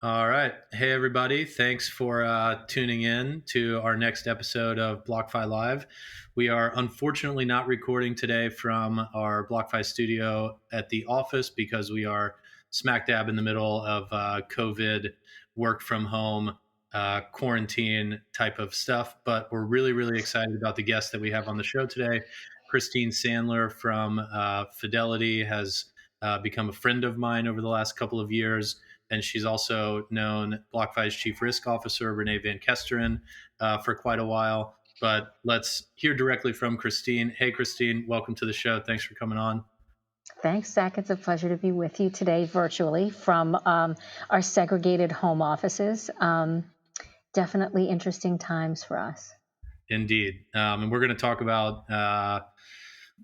All right. Hey, everybody. Thanks for tuning in to our next episode of BlockFi Live. We are unfortunately not recording today from our BlockFi studio at the office because we are smack dab in the middle of COVID, work from home, quarantine type of stuff. But we're really, really excited about the guest that we have on the show today. Christine Sandler from Fidelity has become a friend of mine over the last couple of years, and she's also known BlockFi's chief risk officer, Renee Van Kesteren, for quite a while. But let's hear directly from Christine. Hey, Christine, welcome to the show. Thanks for coming on. Thanks, Zach. It's a pleasure to be with you today virtually from our segregated home offices. Definitely interesting times for us. Indeed. And we're going to talk about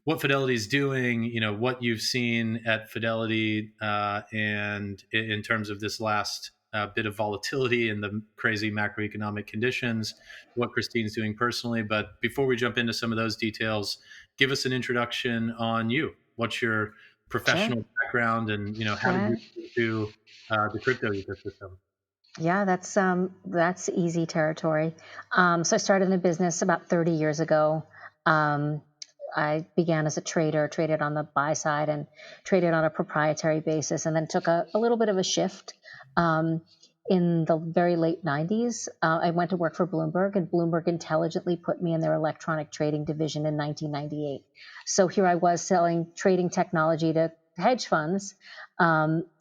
what Fidelity is doing, what you've seen at Fidelity, and in terms of this last bit of volatility and the crazy macroeconomic conditions, what Christine's doing personally. But before we jump into some of those details, give us an introduction on you. What's your Sure. professional background, and how did Sure. you get into the crypto ecosystem? Yeah, that's easy territory. So I started in the business about 30 years ago. Um, I began as a trader, traded on the buy side and traded on a proprietary basis, and then took a little bit of a shift. Um, in the very late 90s, I went to work for Bloomberg, and Bloomberg intelligently put me in their electronic trading division in 1998. So here I was selling trading technology to hedge funds.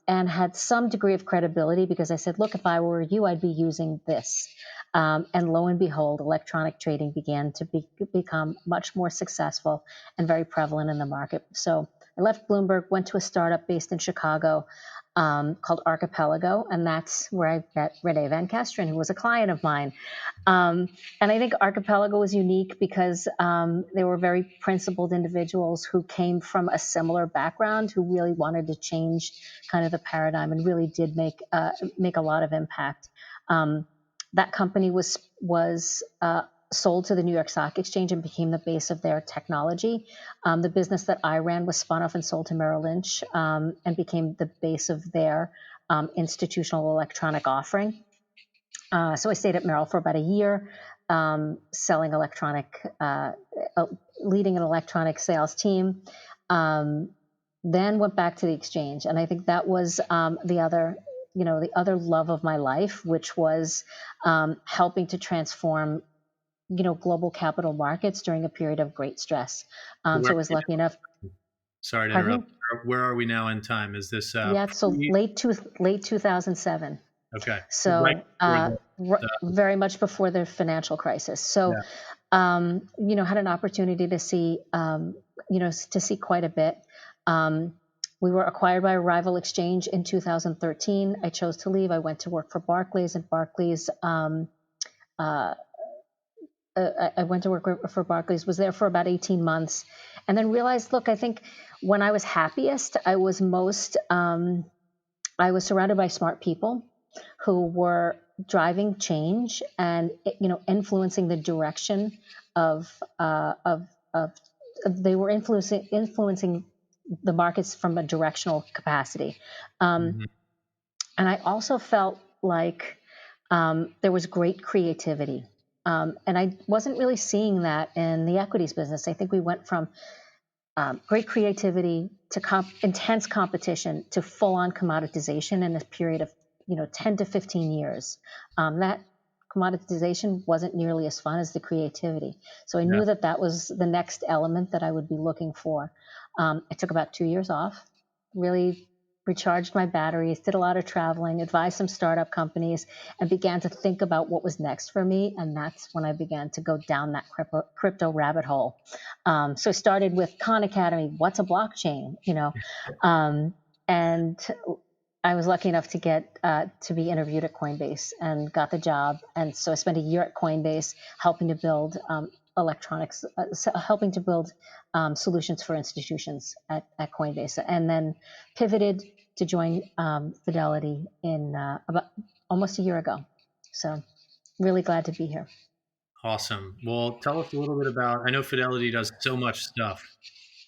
And had some degree of credibility because I said, look, if I were you, I'd be using this. And lo and behold, electronic trading began to become much more successful and very prevalent in the market. So I left Bloomberg, went to a startup based in Chicago called Archipelago, and that's where I met Renee Van Kesteren, who was a client of mine. And I think Archipelago was unique because they were very principled individuals who came from a similar background, who really wanted to change kind of the paradigm and really did make a lot of impact. That company was sold to the New York Stock Exchange and became the base of their technology. The business that I ran was spun off and sold to Merrill Lynch and became the base of their institutional electronic offering. So I stayed at Merrill for about a year, selling leading an electronic sales team. Then went back to the exchange, and I think that was the other love of my life, which was helping to transform, global capital markets during a period of great stress. So So where, I was lucky enough. sorry to Pardon interrupt. me. Where are we now in time? Is this Yeah, so pre? late 2007. Okay, so right So before very much before the financial crisis. So yeah. had an opportunity to see, to see quite a bit. We were acquired by a rival exchange in 2013. I chose to leave. I went to work for Barclays, and Barclays. Uh, I went to work for Barclays. Was there for about 18 months, and then realized, look, I think when I was happiest, I was surrounded by smart people who were driving change and influencing the direction of of they were influencing the markets from a directional capacity. Um, Mhm. and I also felt like there was great creativity. And I wasn't really seeing that in the equities business. I think we went from great creativity to intense competition to full-on commoditization in a period of 10 to 15 years. That commoditization wasn't nearly as fun as the creativity. So I Yeah. knew that that was the next element that I would be looking for. I took about 2 years off, really recharged my batteries, did a lot of traveling, advised some startup companies, and began to think about what was next for me. And that's when I began to go down that crypto rabbit hole. So I started with Khan Academy. What's a blockchain? Um, and I was lucky enough to get to be interviewed at Coinbase and got the job. And so I spent a year at Coinbase helping to build electronics, helping to build solutions for institutions at Coinbase, and then pivoted to join Fidelity in about almost a year ago. So really glad to be here. Awesome. Well, tell us a little bit about. I know Fidelity does so much stuff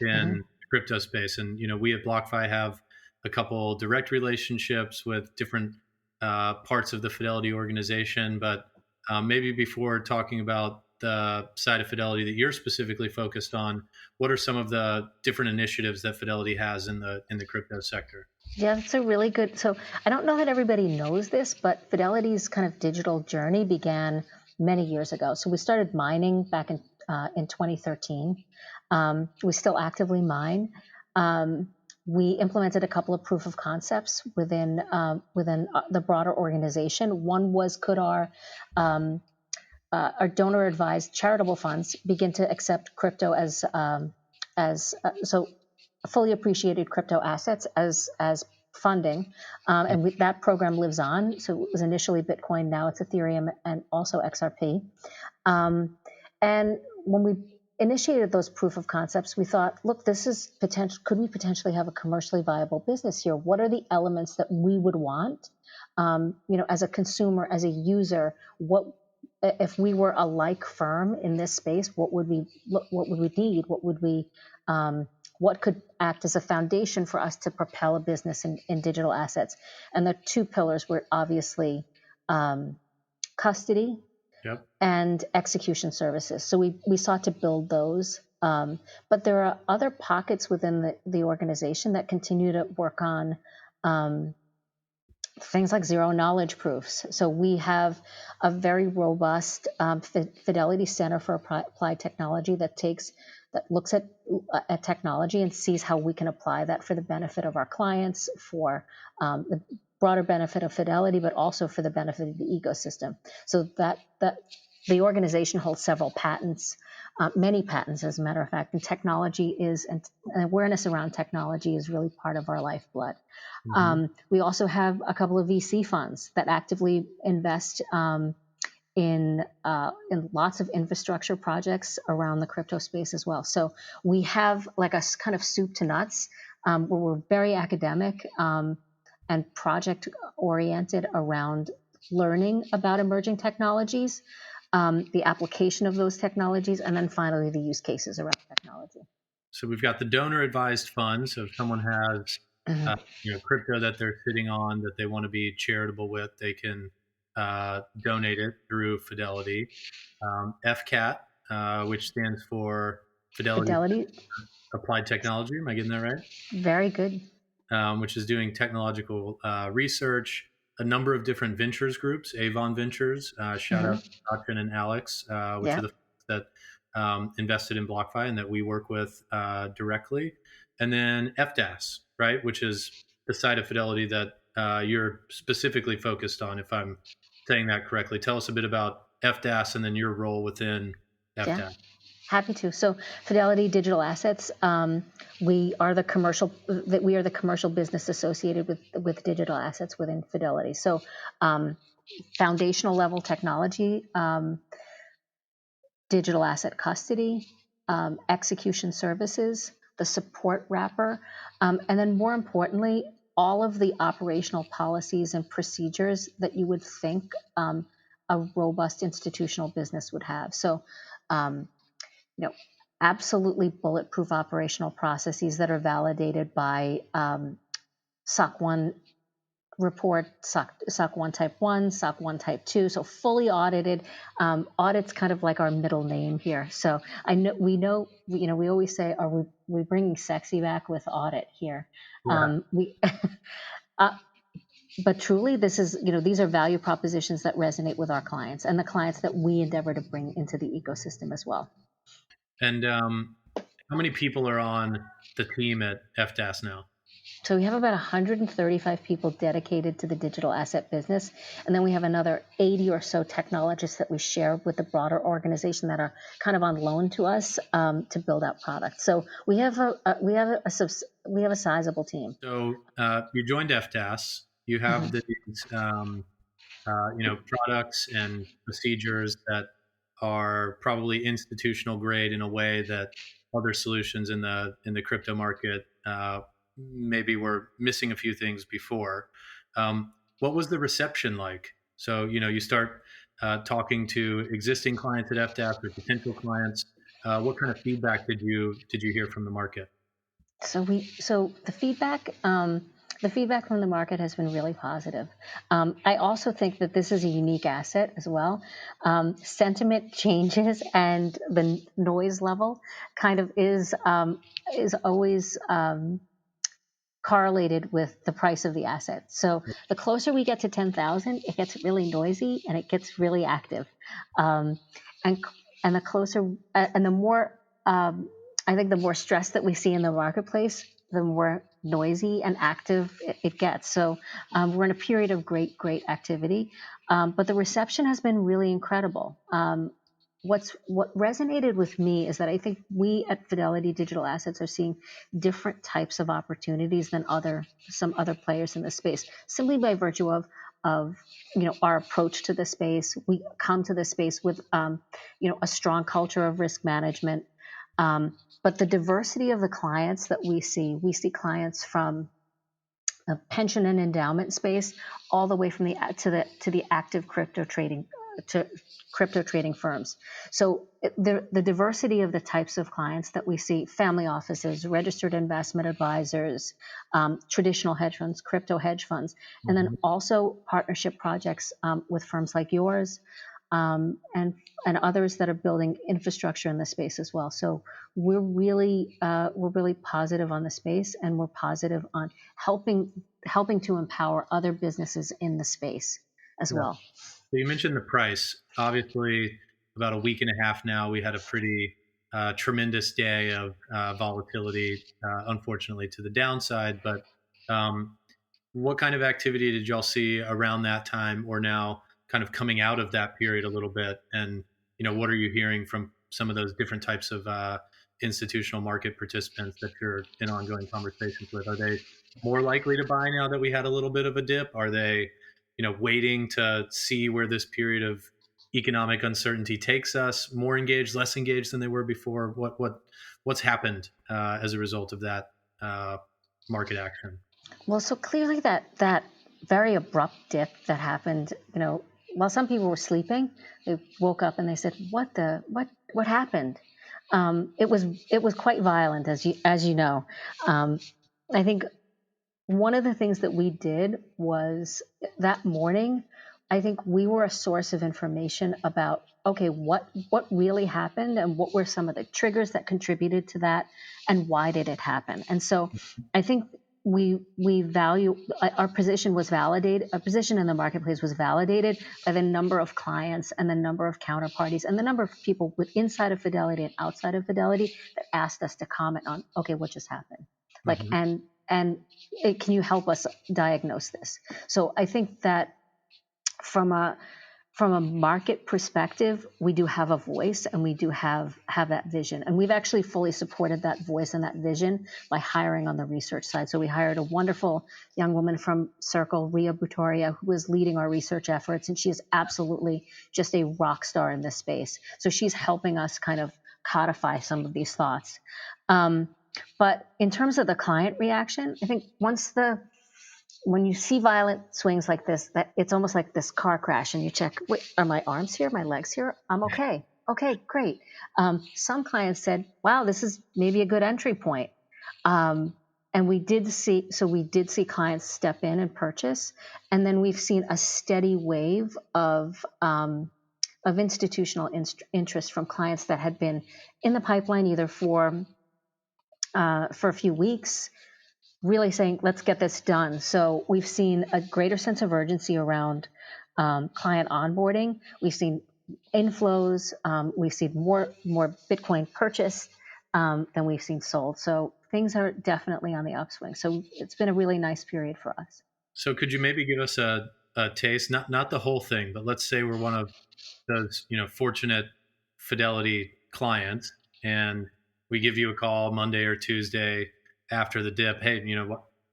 in Mm-hmm. the crypto space, and we at BlockFi have a couple direct relationships with different parts of the Fidelity organization. But maybe before talking about the side of Fidelity that you're specifically focused on, what are some of the different initiatives that Fidelity has in the crypto sector? Yeah, that's a really good. So I don't know that everybody knows this, but Fidelity's kind of digital journey began many years ago. So we started mining back in 2013. We still actively mine. We implemented a couple of proof of concepts within the broader organization. One was, could our donor advised charitable funds begin to accept crypto as fully appreciated crypto assets as funding, and that program lives on. So it was initially Bitcoin, now it's Ethereum and also XRP. And when we initiated those proof of concepts, we thought, look, this is potential. Could we potentially have a commercially viable business here? What are the elements that we would want, as a consumer, as a user? What if we were a like firm in this space? What would we need? What could act as a foundation for us to propel a business in digital assets? And the two pillars were obviously custody Yep. and execution services. So we sought to build those. But there are other pockets within the organization that continue to work on things like zero knowledge proofs. So we have a very robust Fidelity Center for Applied Technology that looks at technology and sees how we can apply that for the benefit of our clients, for the broader benefit of Fidelity, but also for the benefit of the ecosystem. So that the organization holds several patents, many patents, as a matter of fact, and and awareness around technology is really part of our lifeblood. Mm-hmm. We also have a couple of VC funds that actively invest in lots of infrastructure projects around the crypto space as well. So we have like a kind of soup to nuts, where we're very academic and project oriented around learning about emerging technologies, the application of those technologies, and then finally the use cases around technology. So we've got the donor advised fund. So if someone has Mhm. crypto that they're sitting on that they want to be charitable with, they can donate it through Fidelity. FCAT, which stands for Fidelity Fidelity, Applied Technology. Am I getting that right? very good. Which is doing technological research. A number of different ventures groups, Avon Ventures, shout Hmm. out to Sachin and Alex, which are Yeah, the folks that invested in BlockFi and that we work with directly. And then FDAS, right, which is the side of Fidelity that you're specifically focused on, if I'm saying that correctly. Tell us a bit about FDAS and then your role within yeah. FDAS. Happy to. So, Fidelity Digital Assets, we are the commercial business associated with digital assets within Fidelity. So, foundational level technology, digital asset custody, execution services, the support wrapper, and then more importantly, all of the operational policies and procedures that you would think a robust institutional business would have. So, um, you know, absolutely bulletproof operational processes that are validated by SOC 1 report, SOC 1 Type 1, SOC 1 Type 2, so fully audited. Audit's kind of like our middle name here. So we always say, are we bringing sexy back with audit here? Yeah. We uh, But truly, these are value propositions that resonate with our clients and the clients that we endeavor to bring into the ecosystem as well. And how many people are on the team at FDAS now? So we have about 135 people dedicated to the digital asset business, and then we have another 80 or so technologists that we share with the broader organization that are kind of on loan to us, to build out products. So we have a sizable team. So you joined FDAS. You have Mhm. these, products and procedures that are probably institutional grade in a way that other solutions in the crypto market maybe were missing a few things before. What was the reception like? So you start talking to existing clients at FDAS or potential clients. What kind of feedback did you hear from the market? So the feedback. The feedback from the market has been really positive. I also think that this is a unique asset as well. Sentiment changes, and the noise level kind of is always correlated with the price of the asset. So the closer we get to 10,000, it gets really noisy and it gets really active. Um, and and the closer and the more I think the more stress that we see in the marketplace, the more noisy and active it gets. So we're in a period of great activity, but the reception has been really incredible. What resonated with me is that I think we at Fidelity Digital Assets are seeing different types of opportunities than some other players in the space, simply by virtue of our approach to the space. We come to the space with a strong culture of risk management, but the diversity of the clients that we see clients from a pension and endowment space, all the way from the active crypto trading firms. So the diversity of the types of clients that we see: family offices, registered investment advisors, traditional hedge funds, crypto hedge funds, and then also partnership projects with firms like yours, and others that are building infrastructure in the space as well. So we're really positive on the space, and we're positive on helping to empower other businesses in the space as Yeah. well. So you mentioned the price. Obviously, about a week and a half now, we had a pretty tremendous day of volatility, unfortunately to the downside. But um, what kind of activity did y'all see around that time, or now kind of coming out of that period a little bit? And what are you hearing from some of those different types of institutional market participants that you're in ongoing conversations with? Are they more likely to buy now that we had a little bit of a dip? Are they, waiting to see where this period of economic uncertainty takes us? More engaged, less engaged than they were before? What's happened as a result of that market action? Well, so clearly that very abrupt dip that happened, while some people were sleeping, they woke up and they said, what happened?" It was quite violent, as you know. I think one of the things that we did was that morning, I think we were a source of information about, okay, what really happened, and what were some of the triggers that contributed to that, and why did it happen. And so I think we value our position was validated. Our position in the marketplace was validated by the number of clients and the number of counterparties and the number of people with inside of Fidelity and outside of Fidelity that asked us to comment on, okay, what just happened, like, Mm-hmm. and can you help us diagnose this? So I think that from a market perspective, we do have a voice, and we do have that vision, and we've actually fully supported that voice and that vision by hiring on the research side. So we hired a wonderful young woman from Circle, Ria Butoria, who is leading our research efforts, and she is absolutely just a rock star in this space. So she's helping us kind of codify some of these thoughts. But in terms of the client reaction, I think when you see violent swings like this, that it's almost like this car crash, and you check, wait, are my arms here, my legs here? I'm okay. Okay, great. Some clients said, wow, this is maybe a good entry point. And we did see clients step in and purchase, and then we've seen a steady wave of institutional interest from clients that had been in the pipeline either for a few weeks, really saying, let's get this done. So we've seen a greater sense of urgency around client onboarding. We've seen inflows. We've seen more Bitcoin purchased than we've seen sold. So things are definitely on the upswing. So it's been a really nice period for us. So could you maybe give us a taste, not the whole thing, but let's say we're one of those, fortunate Fidelity clients, and we give you a call Monday or Tuesday after the dip. Hey,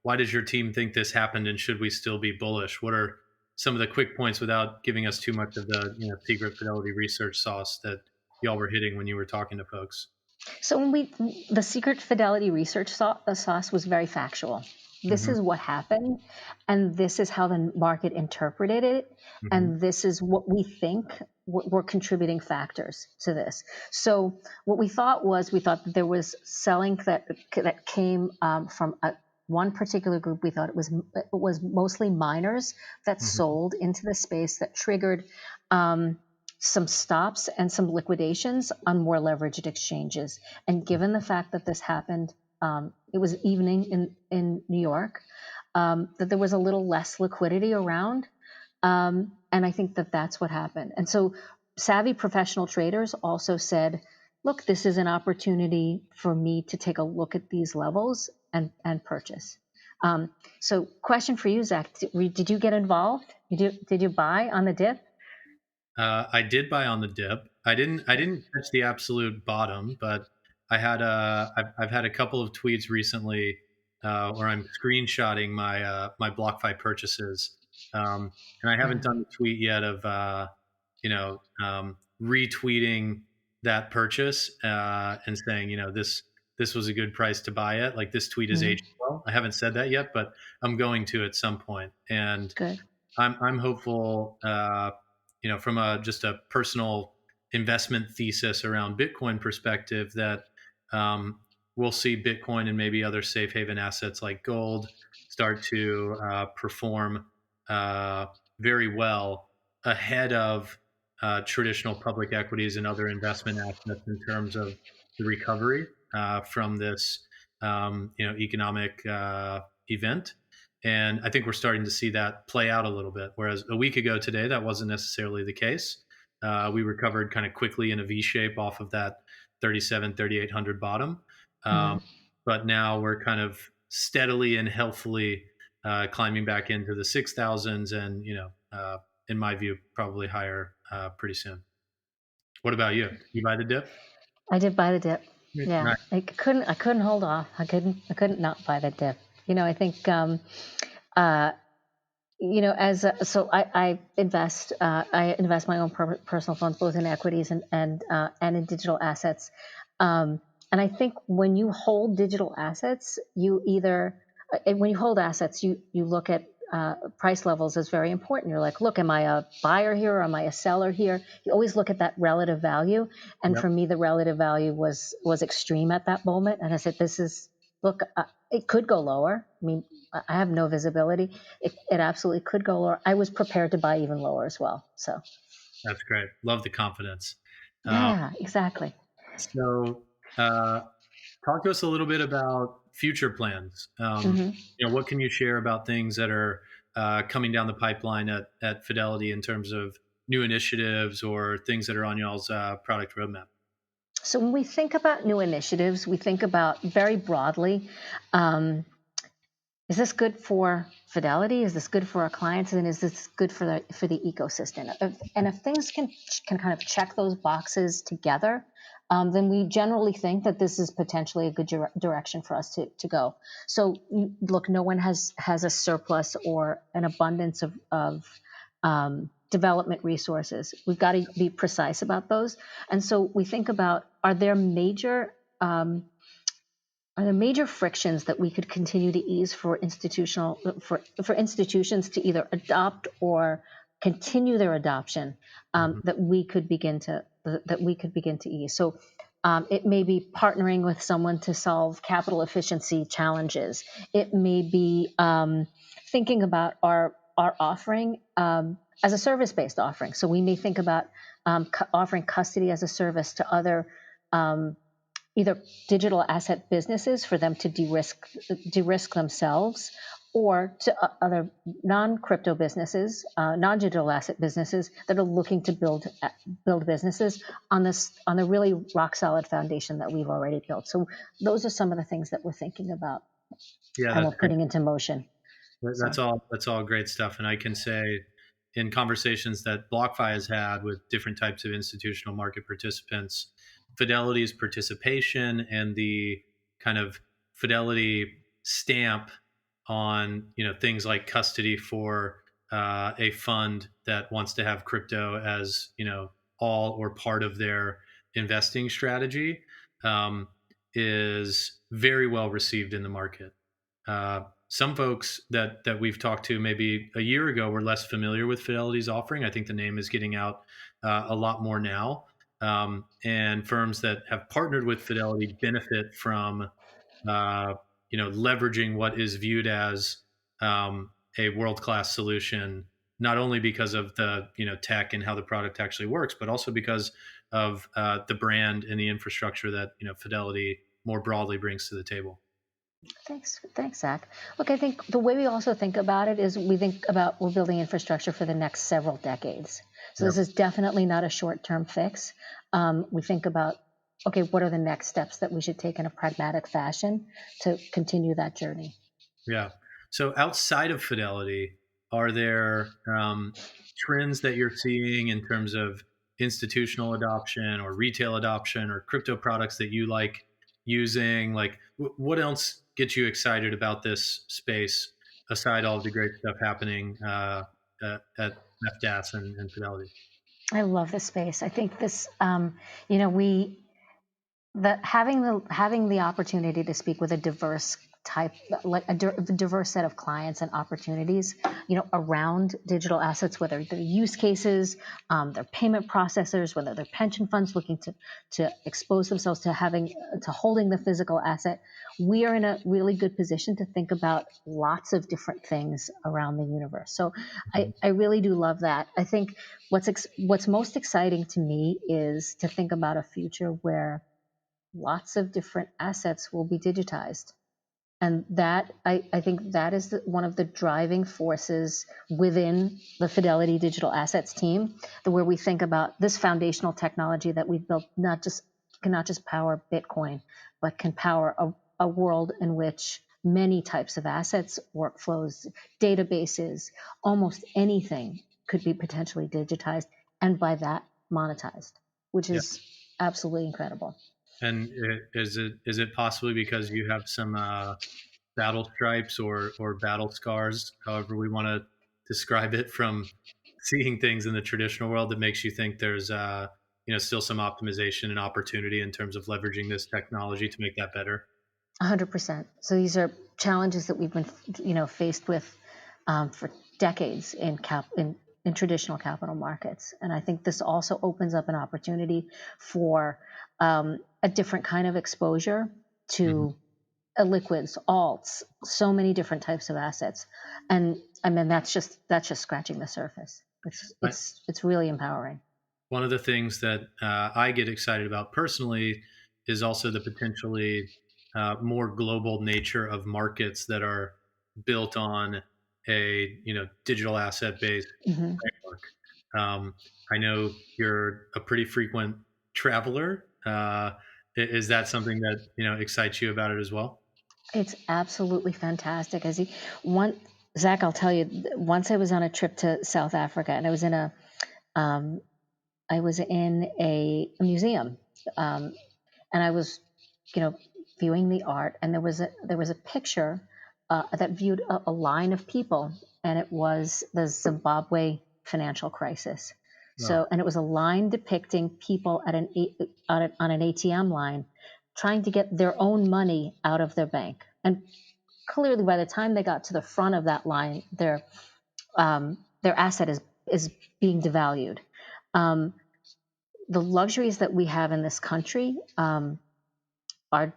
why does your team think this happened, and should we still be bullish? What are some of the quick points, without giving us too much of the secret Fidelity research sauce that y'all were hitting when you were talking to folks? So the secret Fidelity research sauce was very factual. This Mm-hmm. is what happened, and this is how the market interpreted it, Mm-hmm. and this is what we think were contributing factors to this. So what we thought that there was selling that came from one particular group, we thought it was mostly miners that Hmm. sold into the space that triggered some stops and some liquidations on more leveraged exchanges. And given the fact that this happened, it was evening in New York, that there was a little less liquidity around. And I think that that's what happened. And so savvy professional traders also said, look, this is an opportunity for me to take a look at these levels and purchase. So question for you, Zach, did you get involved? Did you buy on the dip? I did buy on the dip. I didn't catch the absolute bottom, but I've had a couple of tweets recently where I'm screenshotting my BlockFi purchases, and I haven't Yeah. done the tweet yet of retweeting that purchase and saying, this was a good price to buy it. Like, this tweet is Mhm. aged well. I haven't said that yet, but I'm going to at some point, and Good. I'm hopeful, from a just a personal investment thesis around Bitcoin perspective, that we'll see Bitcoin and maybe other safe haven assets like gold start to perform uh, very well ahead of traditional public equities and other investment assets in terms of the recovery from this economic event. And I think we're starting to see that play out a little bit. Whereas a week ago today, that wasn't necessarily the case. We recovered kind of quickly in a V shape off of that 3,800 bottom. Um, Mhm. but now we're kind of steadily and healthily climbing back into the 6,000s, and, in my view, probably higher pretty soon. What about you? You buy the dip? I did buy the dip. Yeah, Nice. I couldn't hold off. I couldn't not buy the dip. I think uh, as so I invest my own personal funds both in equities and in digital assets. And I think when you hold digital assets, when you hold assets, you look at price levels as very important. You're like, look, am I a buyer here or am I a seller here? You always look at that relative value. And Yep, for me, the relative value was extreme at that moment. And I said, this is look, it could go lower. I mean, I have no visibility. It absolutely could go lower. I was prepared to buy even lower as well. So that's great. Love the confidence. Um, yeah, exactly. so, uh, talk to us a little bit about future plans. Hmm. What can you share about things that are coming down the pipeline at Fidelity in terms of new initiatives or things that are on y'all's product roadmap? So when we think about new initiatives, we think about very broadly. Um, is this good for Fidelity? Is this good for our clients? And is this good for the ecosystem? And if things can kind of check those boxes together, then we generally think that this is potentially a good direction for us to go. So look, no one has a surplus or an abundance of development resources. We've got to be precise about those. And so we think about, um, are there major frictions that we could continue to ease for institutions to either adopt or continue their adoption, Hmm. that we could begin to ease? So it may be partnering with someone to solve capital efficiency challenges. It may be thinking about our offering as a service based offering. So we may think about offering custody as a service to other. Either digital asset businesses for them to de-risk themselves, or to other non-crypto businesses, non-digital asset businesses that are looking to build businesses on the really rock solid foundation that we've already built. So those are some of the things that we're thinking about Yeah, and that's we're great. putting into motion. So That's all great stuff. And I can say, in conversations that BlockFi has had with different types of institutional market participants, Fidelity's participation and the kind of Fidelity stamp on, things like custody for a fund that wants to have crypto as, all or part of their investing strategy, um, is very well received in the market. Some folks that we've talked to maybe a year ago were less familiar with Fidelity's offering. I think the name is getting out a lot more now, and firms that have partnered with Fidelity benefit from leveraging what is viewed as a world-class solution, not only because of the tech and how the product actually works, but also because of the brand and the infrastructure that Fidelity more broadly brings to the table. Thanks, Zach. Look, I think the way we also think about it is we think about we're building infrastructure for the next several decades. So Yep. this is definitely not a short-term fix. We think about, okay, what are the next steps that we should take in a pragmatic fashion to continue that journey? Yeah. So outside of Fidelity, are there trends that you're seeing in terms of institutional adoption or retail adoption or crypto products that you like using? Like, what else gets you excited about this space aside all of the great stuff happening at FDAS and Fidelity? I love this space. I think this, we that having the opportunity to speak with a diverse type, like diverse set of clients and opportunities, around digital assets, whether they're use cases, they're payment processors, whether they're pension funds looking to expose themselves to holding the physical asset. We are in a really good position to think about lots of different things around the universe. So I really do love that. I think what's most exciting to me is to think about a future where lots of different assets will be digitized. And that I think that is one of the driving forces within the Fidelity digital assets team, where we think about this foundational technology that we've built cannot just power Bitcoin, but can power a world in which many types of assets, workflows, databases, almost anything could be potentially digitized, and by that monetized, which Yeah. is absolutely incredible. And is it possibly because you have some battle stripes or battle scars, however we want to describe it, from seeing things in the traditional world, that makes you think there's still some optimization and opportunity in terms of leveraging this technology to make that better? 100%. So these are challenges that we've been, faced with for decades in traditional capital markets, and I think this also opens up an opportunity for a different kind of exposure Hmm. to liquids, alts, so many different types of assets, and I mean that's just scratching the surface. It's really empowering. One of the things that I get excited about personally is also the potentially more global nature of markets that are built on a digital asset based Hmm. framework. I know you're a pretty frequent traveler. Is that something that excites you about it as well? It's absolutely fantastic. One Zach, I'll tell you. Once I was on a trip to South Africa, and um, I was in a museum, and I was, you know, viewing the art, and there was a picture that viewed a line of people, and it was the Zimbabwe financial crisis. Oh, So, and it was a line depicting people on an ATM line trying to get their own money out of their bank, and clearly by the time they got to the front of that line, their asset is being devalued. Um, the luxuries that we have in this country are,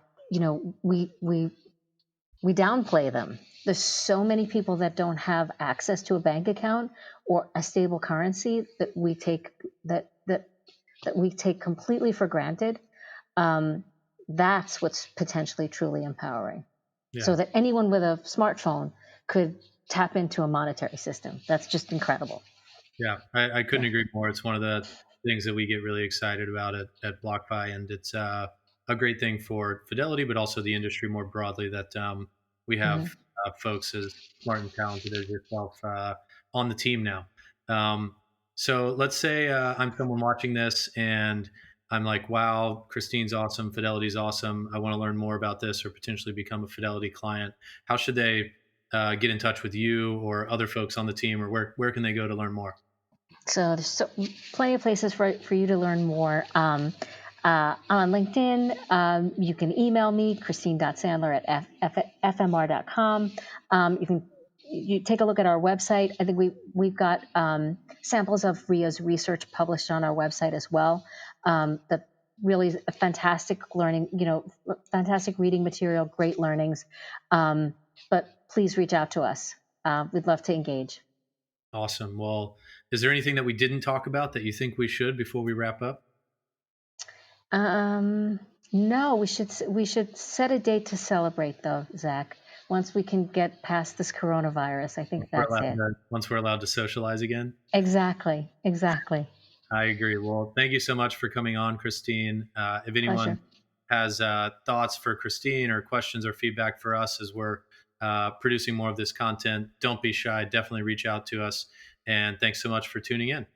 we downplay them. There's so many people that don't have access to a bank account or a stable currency that we take completely for granted. Um, that's what's potentially truly empowering. yeah. So that anyone with a smartphone could tap into a monetary system. That's just incredible. Yeah, I couldn't Yeah. agree more. It's one of the things that we get really excited about at BlockFi, and it's a great thing for Fidelity, but also the industry more broadly, that we have Hmm. folks as smart and talented as yourself on the team now. Um, so let's say I'm someone watching this and I'm like, wow, Christine's awesome, Fidelity's awesome. I want to learn more about this or potentially become a Fidelity client. How should they get in touch with you or other folks on the team, or where can they go to learn more? So there's plenty of places for you to learn more. On LinkedIn, you can email me, christine.sandler at fmr.com. You take a look at our website. I think we've got samples of RIA's research published on our website as well. really fantastic learning, fantastic reading material, great learnings. But please reach out to us. We'd love to engage. Awesome. Well, is there anything that we didn't talk about that you think we should before we wrap up? Um, no, we should set a date to celebrate though, Zach. Once we can get past this coronavirus, I think that's it. Once we're allowed to socialize again. Exactly. Exactly. I agree. Well, thank you so much for coming on, Christine. If anyone Pleasure. has thoughts for Christine or questions or feedback for us as we're producing more of this content, don't be shy. Definitely reach out to us. And thanks so much for tuning in.